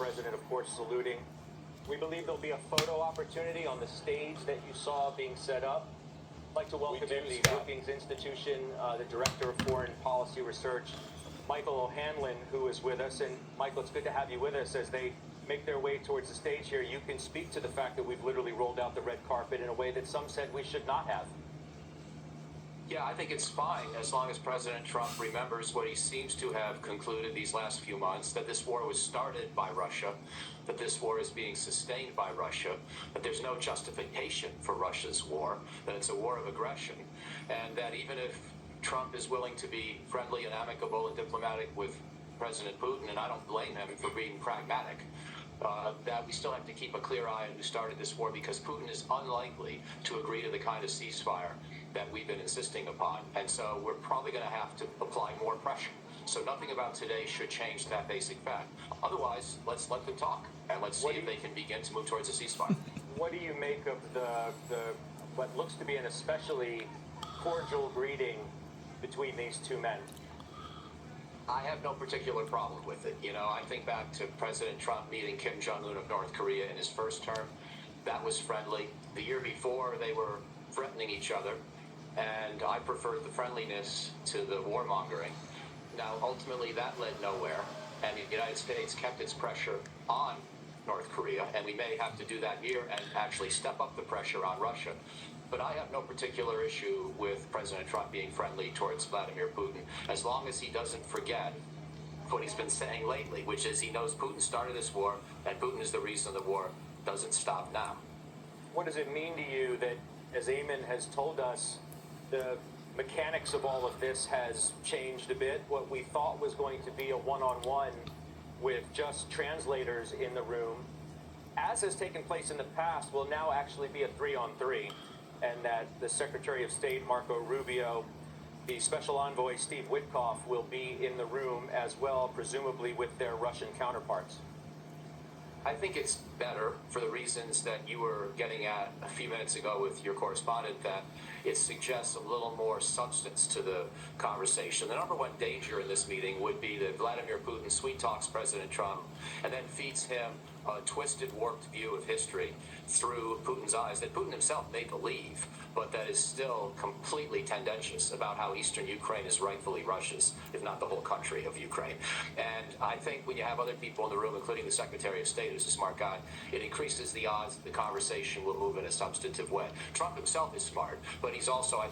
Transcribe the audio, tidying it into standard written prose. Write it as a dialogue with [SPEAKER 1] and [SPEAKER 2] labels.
[SPEAKER 1] President, of course, saluting. We believe there'll be a photo opportunity on the stage that you saw being set up. I'd like to welcome in the Brookings Institution, the Director of Foreign Policy Research, Michael O'Hanlon, who is with us. And Michael, it's good to have you with us as they make their way towards the stage here. You can speak to the fact that we've literally rolled out the red carpet in a way that some said we should not have.
[SPEAKER 2] Yeah, I think it's fine as long as President Trump remembers what he seems to have concluded these last few months, that this war was started by Russia, that this war is being sustained by Russia, that there's no justification for Russia's war, that it's a war of aggression, and that even if Trump is willing to be friendly and amicable and diplomatic with President Putin, and I don't blame him for being pragmatic, that we still have to keep a clear eye on who started this war, because Putin is unlikely to agree to the kind of ceasefire that we've been insisting upon. And so we're probably going to have to apply more pressure. So nothing about today should change that basic fact. Otherwise, let's let them talk, and let's see if they can begin to move towards a ceasefire.
[SPEAKER 1] What do you make of the what looks to be an especially cordial greeting between these two men?
[SPEAKER 2] I have no particular problem with it. You know, I think back to President Trump meeting Kim Jong-un of North Korea in his first term. That was friendly. The year before, they were threatening each other, and I preferred the friendliness to the warmongering. Now, ultimately, that led nowhere, and the United States kept its pressure on North Korea, and we may have to do that here and actually step up the pressure on Russia. But I have no particular issue with President Trump being friendly towards Vladimir Putin, as long as he doesn't forget what he's been saying lately, which is he knows Putin started this war, and Putin is the reason the war doesn't stop now.
[SPEAKER 1] What does it mean to you that, as Eamon has told us, the mechanics of all of this has changed a bit? What we thought was going to be a one-on-one with just translators in the room, as has taken place in the past, will now actually be a 3-on-3, and that the Secretary of State, Marco Rubio, the Special Envoy, Steve Witkoff, will be in the room as well, presumably with their Russian counterparts.
[SPEAKER 2] I think it's better for the reasons that you were getting at a few minutes ago with your correspondent, that it suggests a little more substance to the conversation. The number one danger in this meeting would be that Vladimir Putin sweet talks President Trump and then feeds him a twisted, warped view of history through Putin's eyes that Putin himself may believe, but that is still completely tendentious about how eastern Ukraine is rightfully Russia's, if not the whole country of Ukraine. And I think when you have other people in the room, including the Secretary of State, who's a smart guy, it increases the odds that the conversation will move in a substantive way. Trump himself is smart, but he's also, I